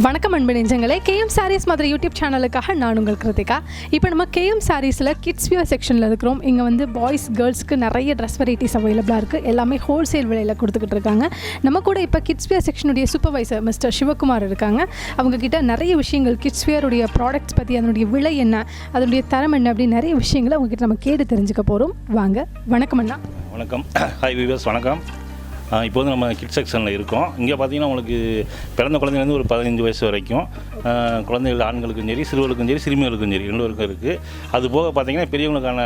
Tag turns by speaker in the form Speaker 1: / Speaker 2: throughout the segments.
Speaker 1: வணக்கம் அன்பு நெஞ்சங்களே, KM சாரீஸ் மதுரை யூடியூப் சேனலுக்காக நான் உங்கள் கிருத்திகா. இப்போ நம்ம KM சாரீஸில் கிட்ஸ் வியர் செக்ஷனில் இருக்கிறோம். இங்கே வந்து பாய்ஸ் கேர்ள்ஸ்க்கு நிறைய ட்ரெஸ் வெரைட்டிஸ் அவைலபிளாக இருக்குது. எல்லாமே ஹோல்சேல் விலையில் கொடுத்துக்கிட்டு இருக்காங்க. நம்ம கூட இப்போ கிட்ஸ் வியர் செக்ஷனுடைய சூப்பர்வைசர் மிஸ்டர் சிவகுமார் இருக்காங்க. அவங்கக்கிட்ட நிறைய விஷயங்கள் கிட்ஸ் வியருடைய ப்ராடக்ட்ஸ் பற்றி, அதனுடைய விலை என்ன, அதனுடைய தரம் என்ன, அப்படி நிறைய விஷயங்களை அவங்ககிட்ட நம்ம கேட்டு தெரிஞ்சுக்க போகிறோம். வாங்க. வணக்கம் அண்ணா.
Speaker 2: வணக்கம். ஹாய் வியூவர்ஸ், வணக்கம். இப்போ வந்து நம்ம கிட்ஸ் செக்ஷனில் இருக்கோம். இங்கே பார்த்தீங்கன்னா உங்களுக்கு பிறந்த குழந்தைலேருந்து ஒரு 15 வயசு வரைக்கும் குழந்தைகள் ஆண்களுக்கும் சரி, சிறுவர்களுக்கும் சரி, சிறுமிகளுக்கும் சரி எல்லோருக்கும் இருக்குது. அது போக பார்த்தீங்கன்னா பெரியவங்களுக்கான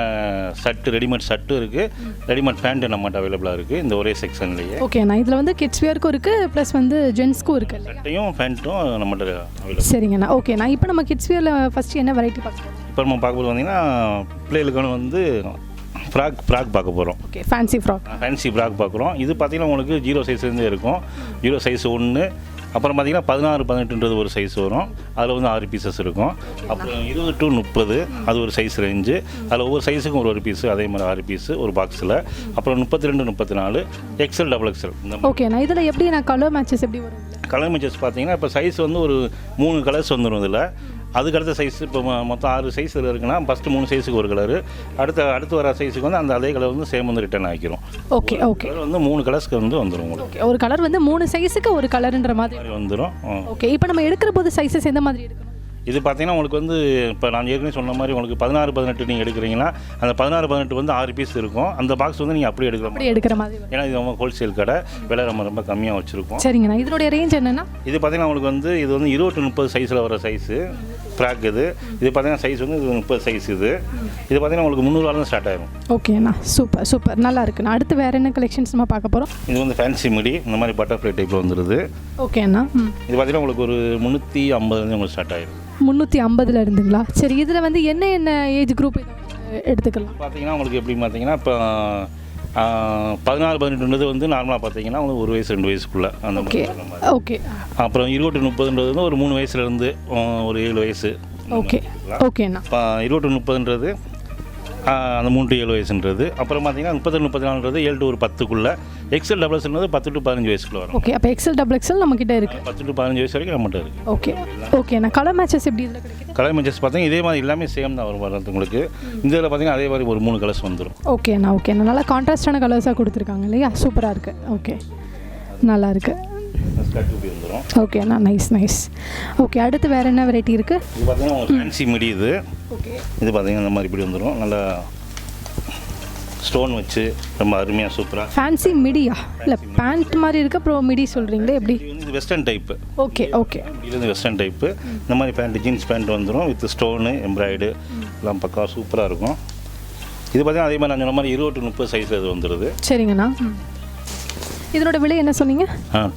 Speaker 2: ஷர்ட்டு, ரெடிமேட் ஷர்ட்டும் இருக்குது, ரெடிமேட் பேண்ட்டு நம்மகிட்ட அவைலபிளாக இருக்குது இந்த ஒரே செக்ஷன்லேயே.
Speaker 1: ஓகே, நான் இதில் வந்து கிட்ஸ் வியருக்கும் இருக்குது, ப்ளஸ் வந்து ஜென்ஸ்க்கும் இருக்குது.
Speaker 2: ஷர்ட்டையும் பேண்ட்டும் நம்மகிட்ட அவைலபிள்.
Speaker 1: சரிங்கண்ணா. ஓகேண்ணா, இப்போ நம்ம கிட்ஸ் வியரில் ஃபஸ்ட்டு என்ன வெரைட்டி பார்க்குறோம்?
Speaker 2: இப்போ நம்ம பார்க்கும்போது பார்த்தீங்கன்னா பிள்ளைகளுக்கான வந்து ஃப்ராக் பார்க்க போகிறோம்.
Speaker 1: ஓகே, ஃபேன்சி ஃப்ராக்
Speaker 2: பார்க்குறோம். இது பார்த்திங்கன்னா உங்களுக்கு 0 சைஸ்லேருந்தே இருக்கும். 0 சைஸ் 1, அப்புறம் பார்த்திங்கன்னா 16, 18 ஒரு சைஸ் வரும். அதில் வந்து 6 பீசஸ் இருக்கும். அப்புறம் 20 to 30 அது ஒரு சைஸ் ரேஞ்சு. அதில் ஒவ்வொரு சைஸுக்கும் ஒரு பீஸு, அதே மாதிரி 6 பீஸு ஒரு பாக்ஸில். அப்புறம் 32, 34 XL, XXL.
Speaker 1: ஓகே, நான் இதில் எப்படி நான் கலர் மேட்சஸ் எப்படி வரும்?
Speaker 2: கலர் மேட்சஸ் பார்த்தீங்கன்னா இப்போ சைஸ் வந்து ஒரு 3 கலர்ஸ் வந்துடும் இதில். அதுக்கடுத்த சைஸ் இப்போ மொத்தம் 6 சைஸ் இதில் இருக்குன்னா ஃபஸ்ட்டு 3 சைஸுக்கு ஒரு கலரு, அடுத்து வர சைஸுக்கு வந்து அந்த அதே கலர் வந்து சேம் வந்து ரிட்டர்ன் ஆகிக்கிறோம். ஓகே கலர் வந்து 3 கலர்ஸ்க்கு வந்து வந்துடும் உங்களுக்கு.
Speaker 1: ஒரு கலர் வந்து 3 சைஸுக்கு ஒரு கலர்ன்ற மாதிரி
Speaker 2: வந்துடும்.
Speaker 1: ஓகே, இப்போ நம்ம எடுக்கிற போது சைஸஸ் எந்த மாதிரி எடுக்கணும்?
Speaker 2: இது பார்த்தீங்கன்னா உங்களுக்கு வந்து இப்போ நான் ஏற்கனவே சொன்ன மாதிரி உங்களுக்கு 16, 18 நீங்கள் எடுக்கிறீங்கன்னா அந்த 16, 18 வந்து 6 பீஸ் இருக்கும். அந்த பாக்ஸ் வந்து நீங்கள் அப்படியே எடுக்கிற மாதிரி. ஏன்னா இது நம்ம ஹோல்சேல் கடை, விலை ரொம்ப கம்மியாக வச்சுருக்கோம்.
Speaker 1: சரிங்கண்ணா. இதனுடைய ரேஞ்ச் என்னென்னா?
Speaker 2: இது பார்த்தீங்கன்னா உங்களுக்கு வந்து இது வந்து 20 to 30 சைஸில் வர சைஸு ஃப்ராக். இது பார்த்தீங்கன்னா சைஸ் வந்து 30 சைஸ். இது பார்த்தீங்கன்னா உங்களுக்கு 300 ஸ்டார்ட் ஆகும்.
Speaker 1: ஓகேண்ணா, சூப்பர் நல்லா இருக்குண்ணா. அடுத்து வேறு என்ன கலெக்ஷன்ஸ் நம்ம பார்க்க போகிறோம்?
Speaker 2: இது வந்து ஃபேன்சி மிடி, இந்த மாதிரி பட்டர்ஃப்ளை டைப்பில் வந்துடுது.
Speaker 1: ஓகேண்ணா.
Speaker 2: இது பார்த்தீங்கன்னா உங்களுக்கு ஒரு 350 உங்களுக்கு ஸ்டார்ட் ஆகிடும்.
Speaker 1: 350 இருந்துங்களா? சரி, இதில் வந்து என்ன ஏஜ் குரூப் எடுத்துக்கலாம்
Speaker 2: பார்த்தீங்கன்னா உங்களுக்கு எப்படி பார்த்தீங்கன்னா இப்போ 16, 18 வந்து நார்மலாக பார்த்தீங்கன்னா உங்களுக்கு 1 வயசு 2 வயசுக்குள்ளே அந்த மாதிரி.
Speaker 1: ஓகே. அப்புறம்
Speaker 2: 20 to 30 வந்து ஒரு 3 வயசுலேருந்து ஒரு 7 வயசு.
Speaker 1: ஓகேண்ணா.
Speaker 2: இப்போ 20 to 30 அந்த 3 to 7 வயசுன்றது. அப்புறம் பார்த்தீங்கன்னா 32, 34 7 to 10க்குள்ளே. XL, XXL 10 to 15 வயசுக்குள்ள வரும்.
Speaker 1: ஓகே, அப்போ XL, XXL நம்மக்கிட்ட இருக்குது. 10
Speaker 2: to 15 வயசு வரைக்கும் நம்மகிட்ட இருக்குது.
Speaker 1: ஓகே. நான் கலர் மேட்சஸ் எப்படி இதில் கிடைக்குது?
Speaker 2: கலர் மேட்சஸ் பார்த்தீங்கன்னா இதே மாதிரி எல்லாமே சேம் தான் வரும் வரது உங்களுக்கு. இந்த இதில் பார்த்தீங்கன்னா அதே மாதிரி ஒரு 3 கலர்ஸ் வந்துடும்.
Speaker 1: ஓகேண்ணா. நல்லா கான்ட்ராஸ்டான கலர்ஸாக கொடுத்துருக்காங்க இல்லையா? சூப்பராக இருக்குது. ஓகே, நல்லா இருக்குது. ஓகேண்ணா, நைஸ். ஓகே, அடுத்து வேறு என்ன வெரைட்டி இருக்குது?
Speaker 2: இது பார்த்தீங்கன்னா ஃபேன்சி மிடி. இது பார்த்தீங்கன்னா இந்த மாதிரி இப்படி வந்துடும். நல்லா ஸ்டோன் வச்சு ரொம்ப அருமையாக சூப்பராக.
Speaker 1: Fancy media? இல்லை பேண்ட் மாதிரி இருக்குது, அப்புறம் மிடி சொல்கிறீங்களே எப்படி?
Speaker 2: இது வெஸ்டர்ன் டைப்பு.
Speaker 1: ஓகே.
Speaker 2: இது வந்து வெஸ்டர்ன் டைப்பு. இந்த மாதிரி பேண்ட், ஜீன்ஸ் பேண்ட் வந்துடும் வித் ஸ்டோனு, எம்ப்ராய்டு எல்லாம் பக்கா சூப்பராக இருக்கும். இது பார்த்தீங்கன்னா அதே மாதிரி நான் சொன்ன மாதிரி 20 to 30 சைஸில் இது வந்துடுது.
Speaker 1: சரிங்கண்ணா. இதனோட விலை என்ன சொன்னீங்க?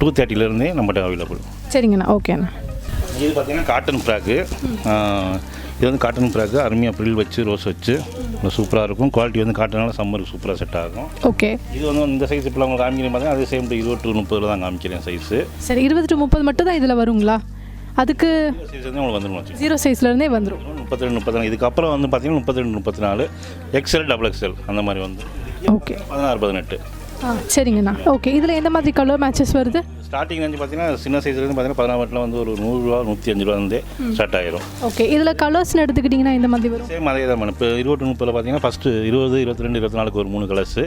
Speaker 2: 230 நம்மகிட்ட அவைலபிள்.
Speaker 1: சரிங்கண்ணா. ஓகேண்ணா.
Speaker 2: இது பார்த்தீங்கன்னா காட்டன் ஃப்ராக்கு. இது வந்து காட்டன் ஃப்ராக்கு, அருமையாக ப்ரில் வச்சு ரோஸ் வச்சு சூப்பராக இருக்கும். குவாலிட்டி வந்து காட்டனால சம்மருக்கு சூப்பராக செட் ஆகும்.
Speaker 1: ஓகே.
Speaker 2: இது வந்து இந்த சைஸ் இப்போ உங்களுக்கு காமிக்கிறேன் பார்த்தீங்கன்னா அதே சேம் 20 to 30 தான் காமிக்கிறேன் சைஸு.
Speaker 1: சரி, 20 to 30 மட்டும் தான் இதில் வருங்களா? அதுக்கு
Speaker 2: சைஸ் வந்து உங்களுக்கு வந்துடும்.
Speaker 1: 0 சைஸ்லேருந்தே வந்துடும்.
Speaker 2: 32, 34 இதுக்கப்புறம் வந்து பார்த்தீங்கன்னா 32, 34 XL, XXL அந்த மாதிரி வந்து. ஓகே. 16, 18.
Speaker 1: சரிங்கண்ணா. ஓகே, இதில் எந்த மாதிரி கலர் மேட்சஸ் வருது?
Speaker 2: ஸ்டார்டிங் வந்து பார்த்தீங்கன்னா சின்ன சைஸ்லேருந்து பார்த்தீங்கன்னா 16 வந்து ஒரு 100 ரூபா, 105 ரூபாலேருந்தே ஸ்டார்ட் ஆகிரும்.
Speaker 1: ஓகே, இதில் கலர்ஸ்னு எடுத்துக்கிட்டிங்கன்னா இந்த மாதிரி வரும்.
Speaker 2: சேம் அதே தான். இப்போ 20 to 30 பார்த்தீங்கன்னா ஃபஸ்ட்டு 20, 22, 24 ஒரு 3 கலர்ஸ்.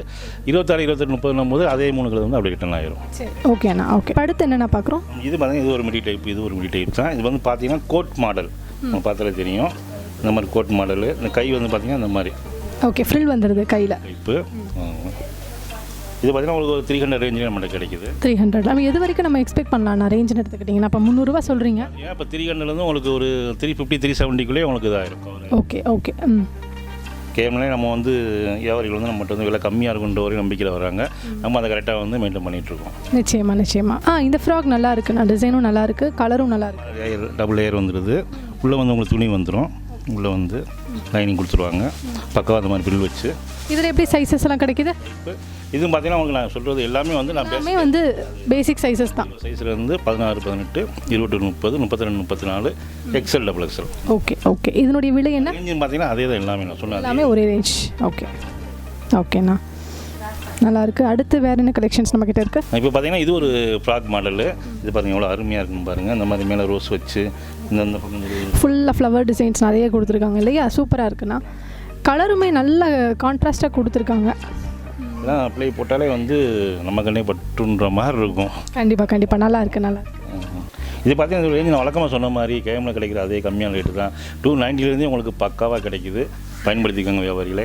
Speaker 2: 26, 28, 30 போது அதே 3 கலர் வந்து அப்படி ரிட்டர்ன் ஆகிரும்.
Speaker 1: சரி, ஓகேண்ணா. ஓகே, அடுத்து என்னென்ன பார்க்குறோம்?
Speaker 2: இது பார்த்தீங்கன்னா இது ஒரு மிடி டைப், இது ஒரு மிடி டைப் தான். இது வந்து பார்த்தீங்கன்னா கோட் மாடல். நம்ம பார்த்தாலே தெரியும் இந்த மாதிரி கோட் மாடலு. இந்த கை வந்து பார்த்தீங்கன்னா இந்த மாதிரி.
Speaker 1: ஓகே, ஃப்ரில் வந்துடுது கையில்.
Speaker 2: டைப்பு. இது பார்த்தீங்கன்னா உங்களுக்கு ஒரு 300 ரேஞ்சில் நம்மகிட்ட கிடைக்குது.
Speaker 1: 300 நம்ம எது வரைக்கும் நம்ம எக்ஸ்பெக்ட் பண்ணலாம்? ரேஞ்சுன்னு எடுத்துக்கிட்டிங்கன்னா இப்போ 300 ரூபா சொல்கிறீங்க.
Speaker 2: ஏன் இப்போ 300 உங்களுக்கு ஒரு 350, 370 உங்களுக்கு இதாக இருக்கும்.
Speaker 1: ஓகே.
Speaker 2: கேம்லேயே நம்ம வந்து வியாபாரிகள் வந்து நம்மகிட்ட வந்து விலை கம்மியாக இருக்குன்ற ஒரு நம்பிக்கையில் வராங்க. நம்ம அதை கரெக்டாக வந்து மெயின்டைன் பண்ணிகிட்ருக்கோம்.
Speaker 1: நிச்சயமா. இந்த ஃப்ராக் நல்லா இருக்குண்ணா, டிசைனும் நல்லா இருக்குது, கலரும் நல்லா இருக்குது.
Speaker 2: டபுள் லேயர் வந்துடுது. உள்ளே வந்து உங்களுக்கு துணி வந்துடும். உள்ளே வந்து லைனிங் கொடுத்துருவாங்க பக்காவாக அந்த மாதிரி பில் வச்சு.
Speaker 1: இதில் எப்படி சைஸஸ் எல்லாம் கிடைக்குது?
Speaker 2: இது பார்த்தீங்கன்னா உங்களுக்கு நான் சொல்கிறது எல்லாமே வந்து
Speaker 1: எல்லாமே வந்து பேசிக் சைஸஸ் தான்.
Speaker 2: சைஸில் வந்து 16, 18, 20 to 30, 32, 34 XL, XXL.
Speaker 1: ஓகே. இதனுடைய விலை என்ன?
Speaker 2: ரேஞ்சுன்னு பார்த்தீங்கன்னா அதே தான் எல்லாமே நான் சொன்னேன்.
Speaker 1: எல்லாமே ஒரே ரேஞ்ச். ஓகேண்ணா. நல்லாயிருக்கு. அடுத்து வேறு என்ன கலெக்ஷன்ஸ் நம்மக்கிட்ட இருக்குது?
Speaker 2: இப்போ பார்த்தீங்கன்னா இது ஒரு ஃப்ராக் மாடலு. இது பார்த்தீங்கன்னா எவ்வளோ அருமையாக இருக்குன்னு பாருங்கள். இந்த மாதிரி மேலே ரோஸ் வச்சு இந்த
Speaker 1: ஃபுல்லாக ஃப்ளவர் டிசைன்ஸ் நிறைய கொடுத்துருக்காங்க இல்லையா? சூப்பராக இருக்குண்ணா. கலருமே நல்ல கான்ட்ராஸ்ட்டாக கொடுத்துருக்காங்க.
Speaker 2: இதெல்லாம் அப்ளை போட்டாலே வந்து நம்ம கண்ணே பட்டுன்ற மாதிரி இருக்கும்.
Speaker 1: கண்டிப்பாக நல்லா இருக்குது.
Speaker 2: இது பார்த்தீங்கன்னா ரேஞ்சு நான் வழக்கமாக சொன்ன மாதிரி கேமில் கிடைக்கிற அதே கம்மியான ரேட்டு தான். 290 உங்களுக்கு பக்காவாக கிடைக்குது. பயன்படுத்திக்கோங்க வியாபாரிகளே.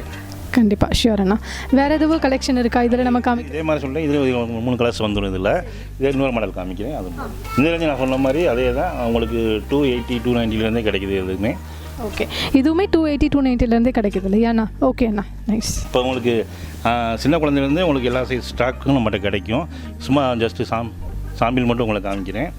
Speaker 1: கண்டிப்பாக ஷியோர் அண்ணா. வேறு எதுவும் கலெக்ஷன் இருக்கா இதில்? நம்ம
Speaker 2: இதே மாதிரி சொல்லிட்டேன். இதில் 3 கலர்ஸ் வந்துடும். இதில் இதே இன்னொரு மாடல் காமிக்கிறேன். அது இந்த ரேஞ்சு நான் சொன்ன மாதிரி அதே தான் உங்களுக்கு 280 290 கிடைக்குது எதுவுமே.
Speaker 1: ஓகே, இதுவுமே 280 290 கிடைக்குது இல்லையாண்ணா? ஓகே அண்ணா, நைஸ்.
Speaker 2: இப்போ உங்களுக்கு சின்ன குழந்தைலேருந்து உங்களுக்கு எல்லா சைஸ் ஸ்டாக்கும் நம்மகிட்ட கிடைக்கும். சும்மா ஜஸ்ட்டு சாம்பிள் மட்டும் உங்களுக்கு காமிக்கிறேன்.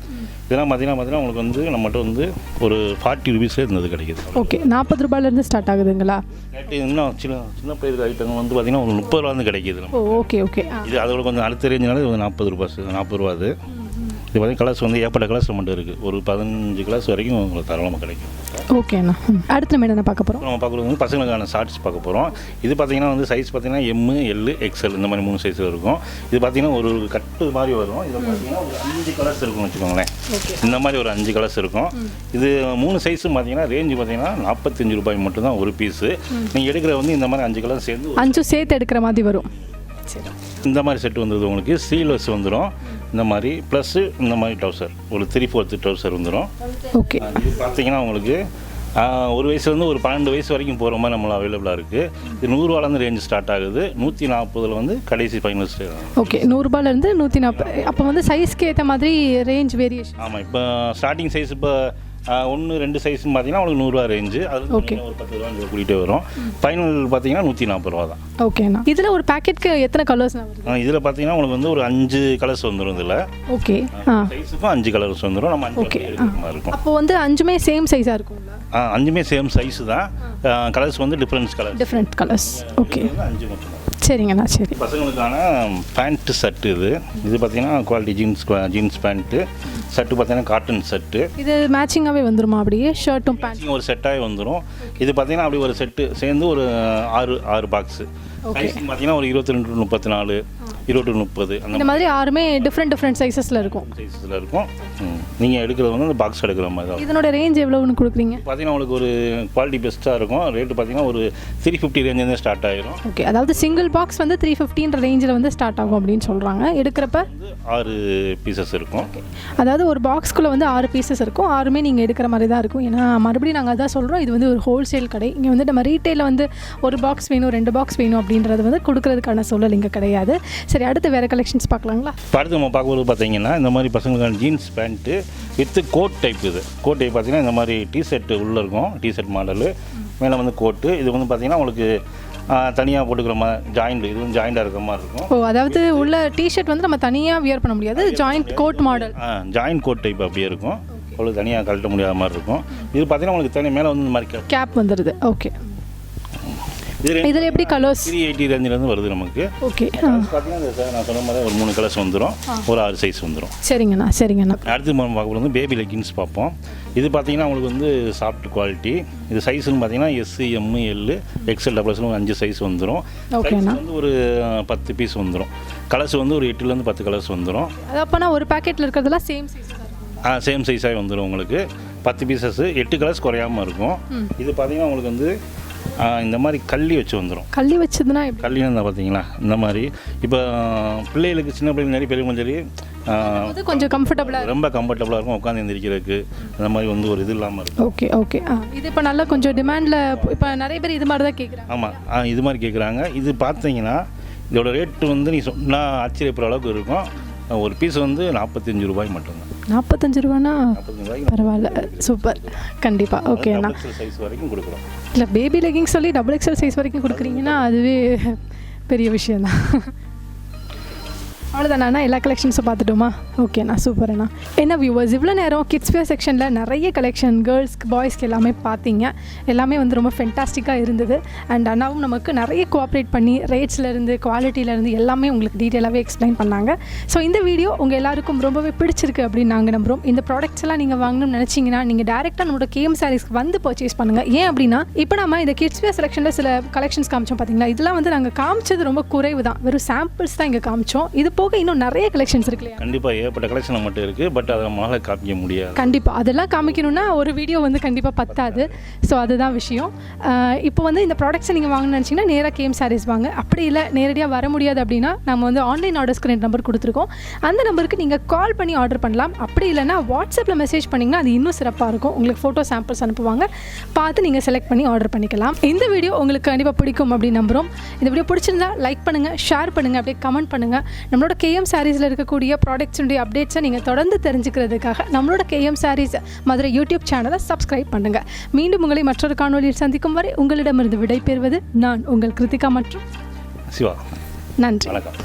Speaker 2: இதெல்லாம் பார்த்தீங்கன்னா உங்களுக்கு வந்து நம்மகிட்ட வந்து ஒரு 40 ரூபீஸில் இருந்தது கிடைக்குது.
Speaker 1: ஓகே, 40 ரூபாயிலேருந்து ஸ்டார்ட் ஆகுதுங்களா?
Speaker 2: ரேட்டு இன்னும் சின்ன பிளேயர் ஐட்டம் வந்து பார்த்தீங்கன்னா ஒரு 30 ரூபாந்து கிடைக்கிது.
Speaker 1: ஓகே.
Speaker 2: இது அதோட கொஞ்சம் அடுத்த ரேஞ்சினால இது 40 ரூபா அது. இது பார்த்தீங்கன்னா கலர்ஸ் வந்து ஏற்பட்ட கலர்ஸ் மட்டும் இருக்குது. ஒரு 15 கலர்ஸ் வரைக்கும் உங்களுக்கு தாராளமாக கிடைக்கும்.
Speaker 1: ஓகேண்ணா. அடுத்து நம்ம என்ன பார்க்க போகிறோம்?
Speaker 2: நம்ம பார்க்குறது வந்து பசங்களுக்கான ஷார்ட்ஸ் பார்க்க போகிறோம். இது பார்த்தீங்கன்னா வந்து சைஸ் பார்த்தீங்கன்னா M, L, XL இந்த மாதிரி 3 சைஸில் இருக்கும். இது பார்த்தீங்கன்னா ஒரு கட்டு மாதிரி வரும். இதில் பார்த்தீங்கன்னா ஒரு 5 கலர்ஸ் இருக்கும்னு வச்சுக்கோங்களேன். இந்த மாதிரி ஒரு 5 கலர்ஸ் இருக்கும். இது 3 சைஸும் பார்த்தீங்கன்னா ரேஞ்சு பார்த்தீங்கன்னா 45 ரூபாய் மட்டும்தான் ஒரு பீஸு. நீங்கள் எடுக்கிற வந்து இந்த மாதிரி 5 கலர் சேர்ந்து
Speaker 1: 5 சேர்த்து எடுக்கிற மாதிரி வரும். சரி,
Speaker 2: இந்த மாதிரி செட்டு வந்தது உங்களுக்கு ஸ்லீவ்லெஸ் வந்துடும். இந்த மாதிரி ப்ளஸ்ஸு இந்த மாதிரி ட்ரௌசர் ஒரு 3/4 ட்ரௌசர் வந்துடும்.
Speaker 1: ஓகே,
Speaker 2: இது பார்த்தீங்கன்னா உங்களுக்கு ஒரு வயசுலேருந்து ஒரு 12 வயசு வரைக்கும் போகிற மாதிரி நம்மள அவைலபிளாக இருக்குது. இது 100 ரூபாலேருந்து ரேஞ்ச் ஸ்டார்ட் ஆகுது. 140 வந்து கடைசி ஃபைனல் ஸ்டேஜ்.
Speaker 1: ஓகே, 100 ரூபாயிலேருந்து 140. அப்போ வந்து சைஸ்க்கு ஏற்ற மாதிரி ரேஞ்ச் வேரியேஷன்.
Speaker 2: ஆமாம், இப்போ ஸ்டார்டிங் சைஸ் இப்போ 1, 2 சைஸ்ன்னு பார்த்தீங்கன்னா உங்களுக்கு 100 ரூபா ரேஞ்சு. அது ஒரு 10 ரூபா கூட்டிகிட்டே வரும். ஃபைனல் பார்த்தீங்கன்னா 140 ரூபா தான்.
Speaker 1: ஓகேண்ணா. இதில் ஒரு பேக்கெட்டுக்கு எத்தனை கலர்ஸ் வருது?
Speaker 2: இதில் பார்த்தீங்கன்னா உங்களுக்கு வந்து ஒரு 5 கலர்ஸ் வந்துடும். இதில்
Speaker 1: ஓகே,
Speaker 2: சைஸுக்கும் 5 கலர்ஸ் வந்துடும். நம்ம 5 இருக்கும்.
Speaker 1: அப்போ வந்து 5மே சேம் சைஸாக இருக்குங்களா?
Speaker 2: 5மே சேம் சைஸு தான். கலர்ஸ் வந்து டிஃப்ரெண்ட் கலர்ஸ்.
Speaker 1: ஓகே,
Speaker 2: 5 மட்டும்.
Speaker 1: சரிங்கண்ணா. சரி,
Speaker 2: பசங்களுக்கான பேண்ட்டு செட்டு இது பார்த்தீங்கன்னா குவாலிட்டி ஜீன்ஸ் பேண்ட்டு செட்டு பார்த்தீங்கன்னா காட்டன் செட்டு.
Speaker 1: இது மேட்சிங்காகவே வந்துருமா? அப்படியே ஷர்ட்டும் பேண்ட்
Speaker 2: ஒரு செட்டாகவே வந்துடும். இது பார்த்தீங்கன்னா அப்படி ஒரு செட்டு சேர்ந்து ஒரு 6 பாக்ஸு. பார்த்தீங்கன்னா ஒரு 22 to 34 20 to 30
Speaker 1: அந்த மாதிரி 6மே டிஃப்ரெண்ட் சைஸஸில் இருக்கும்.
Speaker 2: நீங்கள் எடுக்கிறது வந்து அந்த பாக்ஸ் எடுக்கிற மாதிரி தான்.
Speaker 1: இதனோட ரேஞ்ச் எவ்வளோன்னு கொடுக்குறீங்க?
Speaker 2: பார்த்தீங்கன்னா உங்களுக்கு ஒரு குவாலிட்டி பெஸ்ட்டாக இருக்கும். ரேட்டு பார்த்தீங்கன்னா ஒரு 350 ரேஞ்சிலேருந்து ஸ்டார்ட் ஆகிடும்.
Speaker 1: ஓகே, அதாவது சிங்கிள் பாக்ஸ் வந்து 350 ரேஞ்சில் வந்து ஸ்டார்ட் ஆகும் அப்படின்னு சொல்கிறாங்க. எடுக்கிறப்ப
Speaker 2: 6 பீசஸ் இருக்கும்.
Speaker 1: அதாவது ஒரு பாக்ஸ்க்குள்ளே வந்து 6 பீசஸ் இருக்கும். 6மே நீங்கள் எடுக்கிற மாதிரி தான் இருக்கும். ஏன்னா மறுபடியும் நாங்கள் அதான் சொல்கிறோம், இது வந்து ஒரு ஹோல்சேல் கடை. இங்கே வந்து நம்ம ரீட்டெயிலில் வந்து ஒரு பாக்ஸ் வேணும் 2 பாக்ஸ் வேணும் அப்படின்றது வந்து கொடுக்கறதுக்கான சூழல் இங்கே கிடையாது. சரி, அடுத்து வேறு கலெக்ஷன்ஸ் பார்க்கலாங்களா?
Speaker 2: அடுத்து நம்ம பார்க்கும்போது பார்த்தீங்கன்னா இந்த மாதிரி பசங்களுக்கான jeans pant with code type. இது கோட் டைப் பார்த்தீங்கன்னா இந்த மாதிரி டிஷர்ட் உள்ளே இருக்கும். டிஷர்ட் மாடலு மேலே வந்து கோட்டு. இது வந்து பார்த்தீங்கன்னா உங்களுக்கு தனியாக போட்டுக்கிற மாதிரி ஜாயிண்ட். இது வந்து ஜாயிண்டாக இருக்கிற மாதிரி இருக்கும்.
Speaker 1: ஓ, அதாவது உள்ள டிஷர்ட் வந்து நம்ம தனியாக வியர் பண்ண முடியாது. Joint coat model.
Speaker 2: Joint coat type அப்படியே இருக்கும். அவ்வளோ தனியாக கழட்ட முடியாத மாதிரி இருக்கும். இது பார்த்தீங்கன்னா உங்களுக்கு தனி மேலே வந்து இந்த மாதிரி
Speaker 1: கேப் வந்துடுது. ஓகே, இதில் எப்படி கலர்ஸ்?
Speaker 2: 380 ரேஞ்சிலேருந்து வருது நமக்கு.
Speaker 1: ஓகே,
Speaker 2: பார்த்தீங்கன்னா நான் சொன்ன மாதிரி ஒரு 3 கலர்ஸ் வந்துடும். ஒரு 6 சைஸ் வந்துடும்.
Speaker 1: சரிங்கண்ணா.
Speaker 2: அடுத்து நம்ம பார்க்குறது வந்து பேபி லெகின்ஸ் பார்ப்போம். இது பார்த்தீங்கன்னா உங்களுக்கு வந்து சாஃப்ட் குவாலிட்டி. இது சைஸ்ன்னு பார்த்தீங்கன்னா S, M, L, XL, XL 5 size வந்துடும். ஓகேண்ணா. வந்து ஒரு 10 பீஸ் வந்துடும். கலர்ஸ் வந்து ஒரு 8லேருந்து 10 கலர்ஸ் வந்துடும்.
Speaker 1: அது அப்போனா ஒரு பேக்கெட்டில் இருக்கிறதுலாம் சேம் சைஸ்?
Speaker 2: சேம் சைஸாக வந்துடும் உங்களுக்கு. 10 பீசஸ் 8 கலர்ஸ் குறையாமல் இருக்கும். இது பார்த்தீங்கன்னா உங்களுக்கு வந்து இந்த மாதிரி கள்ளி வச்சு வந்துடும்.
Speaker 1: கள்ளி வச்சதுன்னா
Speaker 2: கள்ளின்னு இருந்தால் பார்த்தீங்களா இந்த மாதிரி. இப்போ பிள்ளைகளுக்கு சின்ன பிள்ளைங்க நிறைய பெரியவங்க சரி
Speaker 1: கொஞ்சம் கம்ஃபர்டபுளாக
Speaker 2: ரொம்ப கம்ஃபர்டபுளாக இருக்கும் உட்காந்து எந்திரிக்கிறதுக்கு. அந்த மாதிரி வந்து ஒரு இது இல்லாமல் இருக்கும்.
Speaker 1: ஓகே. இது இப்போ நல்லா கொஞ்சம் டிமாண்டில் இப்போ நிறைய பேர் இது மாதிரி தான் கேட்குறாங்க.
Speaker 2: ஆமாம், இது மாதிரி கேட்குறாங்க. இது பார்த்தீங்கன்னா இதோட ரேட்டு வந்து நீ சொன்னால் ஆச்சரியப்படுற அளவுக்கு இருக்கும். ஒரு பீஸ் வந்து 45 ரூபாய் மட்டும்தான்.
Speaker 1: 45 ரூபானா பரவாயில்ல, சூப்பர். கண்டிப்பாக ஓகேண்ணா.
Speaker 2: சைஸ் வரைக்கும் கொடுக்குறோம்.
Speaker 1: இல்லை, பேபி லெகிங்ஸ் சொல்லி XXL சைஸ் வரைக்கும் கொடுக்குறீங்கன்னா அதுவே பெரிய விஷயந்தான். அவ்வளோதாண்ணா எல்லா கலெக்ஷன்ஸும் பார்த்துட்டோமா? ஓகேண்ணா, சூப்பர்ண்ணா. என்ன வியூவர்ஸ், இவ்வளோ நேரம் கிட்ஸ் வேர் செக்ஷனில் நிறைய கலெக்ஷன் கேர்ள்ஸ்க்கு பாய்ஸ்க்கு எல்லாமே பார்த்தீங்க. எல்லாமே வந்து ரொம்ப ஃபென்டாஸ்டிக்காக இருந்தது. அண்ட் அண்ணாவும் நமக்கு நிறைய கோஆப்ரேட் பண்ணி ரேட்ஸ்லேருந்து குவாலிட்டியிலேருந்து எல்லாமே உங்களுக்கு டீட்டெயிலாகவே எக்ஸ்பிளைன் பண்ணாங்க. ஸோ இந்த வீடியோ உங்கள் எல்லாருக்கும் ரொம்பவே பிடிச்சிருக்கு அப்படின்னு நாங்கள் நம்புகிறோம். இந்த ப்ராடக்ட்ஸ் எல்லாம் நீங்கள் வாங்கணும்னு நினச்சிங்கன்னா நீங்கள் டேரெக்டாக நம்மளோட KM சாரீஸ்க்கு வந்து பர்ச்சேஸ் பண்ணுங்கள். ஏன் அப்படின்னா இப்போ நம்ம இந்த கிட்ஸ் வேர் செலெக்ஷனில் சில கலெக்ஷன்ஸ் காமிச்சோம் பார்த்தீங்களா, இதெல்லாம் வந்து நாங்கள் காமிச்சது ரொம்ப குறைவு தான், வெறும் சாம்பிள்ஸ் தான் இங்கே காமிச்சோம். இது போக இன்னும் நிறைய கலெக்ஷன்ஸ் இருக்கு இல்லையா?
Speaker 2: கண்டிப்பாக ஏகப்பட்ட கலெக்ஷன் மட்டும் இருக்குது, பட் அதை நம்மளால் காமிக்க முடியாது.
Speaker 1: கண்டிப்பாக அதெல்லாம் காமிக்கணும்னா ஒரு வீடியோ வந்து கண்டிப்பாக பத்தாது. ஸோ அதுதான் விஷயம். இப்போ வந்து இந்த ப்ராடக்ட்ஸை நீங்கள் வாங்கணும்னு நினச்சிங்கன்னா நேராக KM சாரீஸ் வாங்க. அப்படி இல்லை நேரடியாக வர முடியாது அப்படின்னா நம்ம வந்து ஆன்லைன் ஆர்டர்ஸ்க்கு 2 நம்பர் கொடுத்துருக்கோம். அந்த நம்பருக்கு நீங்கள் கால் பண்ணி ஆர்டர் பண்ணலாம். அப்படி இல்லைனா வாட்ஸ்அப்பில் மெசேஜ் பண்ணிங்கன்னா அது இன்னும் சிறப்பாக இருக்கும். உங்களுக்கு ஃபோட்டோ சாம்பிள்ஸ் அனுப்புவாங்க, பார்த்து நீங்கள் செலக்ட் பண்ணி ஆர்டர் பண்ணிக்கலாம். இந்த வீடியோ உங்களுக்கு கண்டிப்பாக பிடிக்கும் அப்படின்னு நம்புகிறோம். இந்த வீடியோ பிடிச்சிருந்தா லைக் பண்ணுங்கள், ஷேர் பண்ணுங்கள், அப்படியே கமெண்ட் பண்ணுங்கள். நம்மளோட KM சாரீஸில் இருக்கக்கூடிய ப்ராடக்ட்ஸுடைய அப்டேட்ஸை நீங்கள் தொடர்ந்து தெரிஞ்சுக்கிறதுக்காக நம்மளோட KM சாரீஸ் மதுரை யூடியூப் சேனலை சப்ஸ்கிரைப் பண்ணுங்கள். மீண்டும் உங்களை மற்றொரு காணொலியில் சந்திக்கும் வரை உங்களிடமிருந்து விடை பெறுவது நான் உங்கள் கிருத்திகா மற்றும்
Speaker 2: சிவா.
Speaker 1: நன்றி,
Speaker 2: வணக்கம்.